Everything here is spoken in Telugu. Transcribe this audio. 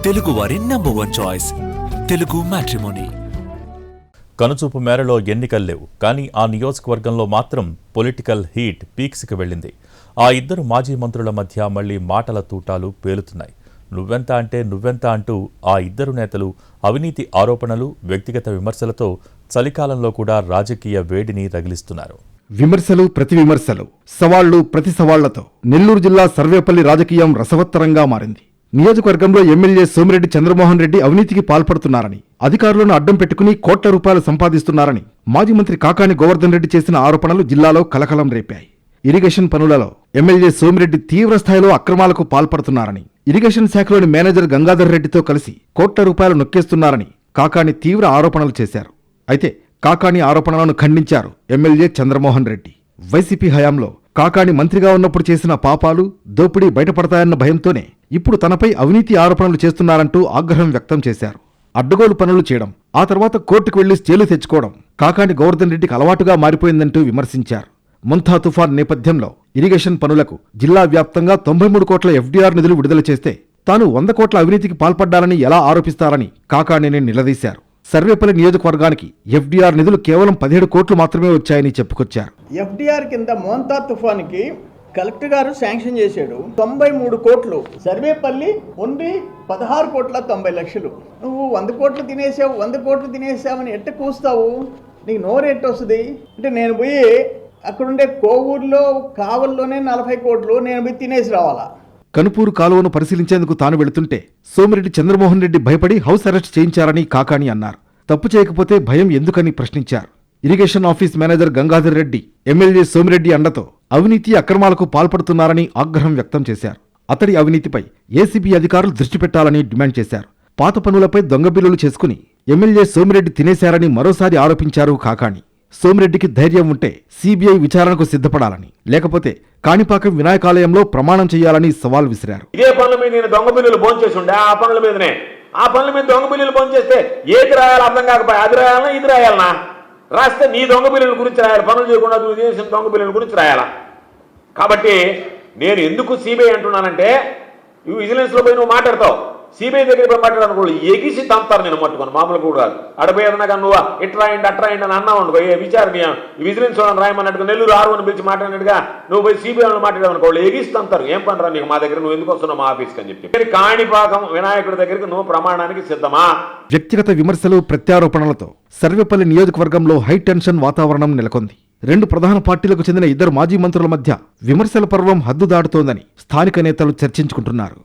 తెలుగు వారి నంబర్ 1 చాయిస్ తెలుగు మ్యాట్రిమోనీ. కనుచూపు మేరలో ఎన్నికలు లేవు, కానీ ఆ నియోజకవర్గంలో మాత్రం పొలిటికల్ హీట్ పీక్స్కి వెళ్ళింది. ఆ ఇద్దరు మాజీ మంత్రుల మధ్య మళ్లీ మాటల తూటాలు పేలుతున్నాయి. నువ్వెంత అంటే నువ్వెంత అంటూ ఆ ఇద్దరు నేతలు అవినీతి ఆరోపణలు, వ్యక్తిగత విమర్శలతో చలికాలంలో కూడా రాజకీయ వేడిని రగిలిస్తున్నారు. విమర్శలు ప్రతి విమర్శలు, సవాళ్లు ప్రతి సవాళ్లతో నెల్లూరు జిల్లా సర్వేపల్లి రాజకీయం రసవత్తరంగా మారింది. నియోజకవర్గంలో ఎమ్మెల్యే సోమిరెడ్డి చంద్రమోహన్ రెడ్డి అవినీతికి పాల్పడుతున్నారని, అధికారులను అడ్డం పెట్టుకుని కోట్ల రూపాయలు సంపాదిస్తున్నారని మాజీ మంత్రి కాకాని గోవర్ధన్ రెడ్డి చేసిన ఆరోపణలు జిల్లాలో కలకలం రేపాయి. ఇరిగేషన్ పనులలో ఎమ్మెల్యే సోమిరెడ్డి తీవ్రస్థాయిలో అక్రమాలకు పాల్పడుతున్నారని, ఇరిగేషన్ శాఖలోని మేనేజర్ గంగాధర్ రెడ్డితో కలిసి కోట్ల రూపాయలు నొక్కేస్తున్నారని కాకాని తీవ్ర ఆరోపణలు చేశారు. అయితే కాకాని ఆరోపణలను ఖండించారు ఎమ్మెల్యే చంద్రమోహన్ రెడ్డి. వైసీపీ హయాంలో కాకాని మంత్రిగా ఉన్నప్పుడు చేసిన పాపాలు, దోపిడీ బయటపడతాయన్న భయంతోనే ఇప్పుడు తనపై అవినీతి ఆరోపణలు చేస్తున్నారంటూ ఆగ్రహం వ్యక్తం చేశారు. అడ్డగోలు పనులు చేయడం, ఆ తర్వాత కోర్టుకు వెళ్లి స్టేలు తెచ్చుకోవడం కాకాని గోవర్ధన్ రెడ్డికి అలవాటుగా మారిపోయిందంటూ విమర్శించారు. ముంతా తుఫాన్ నేపథ్యంలో ఇరిగేషన్ పనులకు జిల్లా వ్యాప్తంగా 93 కోట్ల ఎఫ్డీఆర్ నిధులు విడుదల చేస్తే తాను 100 కోట్ల అవినీతికి పాల్పడ్డారని ఎలా ఆరోపిస్తారని కాకానిని నిలదీశారు. సర్వేపల్లి నియోజకవర్గానికి ఎఫ్డీఆర్ నిధులు కేవలం 17 కోట్లు మాత్రమే వచ్చాయని చెప్పుకొచ్చారు. ఎఫ్డీఆర్ కింద మోంతా తుఫాన్కి కలెక్టర్ గారు శాంక్షన్ చేశాడు 93 కోట్లు. సర్వేపల్లి ఓన్లీ 16 కోట్ల 90 లక్షలు. నువ్వు 100 కోట్లు తినేసావు, 100 కోట్లు తినేసావని ఎట్ట కూస్తావు? నీకు నోరు ఎట్ట వస్తుంది? అంటే నేను పోయి అక్కడుండే కోవూరులో కావల్లోనే 40 కోట్లు నేను పోయి తినేసి రావాలా? కనుపూరు కాలువను పరిశీలించేందుకు తాను వెళుతుంటే సోమిరెడ్డి చంద్రమోహన్ రెడ్డి భయపడి హౌస్ అరెస్ట్ చేయించారని కాకాని అన్నారు. తప్పు చేయకపోతే భయం ఎందుకని ప్రశ్నించారు. Irrigation office manager Gangadhar Reddy MLA Somireddy అండతో అవినీతి అక్రమాలకు పాల్పడుతున్నారని ఆగ్రహం వ్యక్తం చేశారు. అతడి అవినీతిపై ఏసీబీ అధికారులు దృష్టి పెట్టాలని డిమాండ్ చేశారు. పాత పనులపై దొంగ బిల్లులు చేసుకుని ఎమ్మెల్యే సోమిరెడ్డి తినేశారని మరోసారి ఆరోపించారు కాకాని. సోమిరెడ్డికి ధైర్యం ఉంటే సీబీఐ విచారణకు సిద్ధపడాలని, లేకపోతే కాణిపాకం వినాయకాలయంలో ప్రమాణం చేయాలని సవాల్ విసిరారు. ఇదే పనుల మీద నేను దొంగ బిల్లులు భోంచేసి ఉండే, ఆ పనుల మీదనే ఆ పనుల మీద దొంగ బిల్లులు భోంచేస్తే ఏది రాయాలో అర్థం కాకపోయి అది రాయాలన్నా ఇది రాయాలనా? రాస్తే నీ దొంగ బిల్లుల గురించి రాయాలి, పనులు చేయకుండా నువ్వు చేసిన దొంగ బిల్లుల గురించి రాయాలా? కాబట్టి నేను ఎందుకు సిబిఐ అంటున్నానంటే, నువ్వు విజిలెన్స్లో పోయి నువ్వు మాట్లాడతావు, సిబిఐ దగ్గర పోయి మాట్లాడడానికి కూడా ఎగిసి తంతారు. నేను పట్టుకొని మామూలు కూడా కాదు, అడపోయేదన్నా కానీ నువ్వు ఇట్రాయండి అట్రాయండి అని అన్నావు అనుకో, విచారణ విజిలెన్స్ వాళ్ళని రాయమన్నట్టుగా నెల్లూరు ఆర్వని పిలిచి మాట్లాడినట్టుగా నువ్వు పోయి సిబిఐ వాళ్ళని మాట్లాడామనుకో, వాళ్ళు ఎగిసి తంతారు. ఏం పని రా నీకు మా దగ్గర, నువ్వు ఎందుకు వస్తున్నావు మా ఆఫీస్కి అని చెప్పి. కాణిపాకం వినాయకుడి దగ్గరికి నువ్వు ప్రమాణానికి సిద్ధమా? వ్యక్తిగత విమర్శలు, ప్రత్యారోపణలతో సర్వేపల్లి నియోజకవర్గంలో హై టెన్షన్ వాతావరణం నెలకొంది. 2 ప్రధాన పార్టీలకు చెందిన ఇద్దరు మాజీ మంత్రుల మధ్య విమర్శల పర్వం హద్దు దాటుతోందని స్థానిక నేతలు చర్చించుకుంటున్నారు.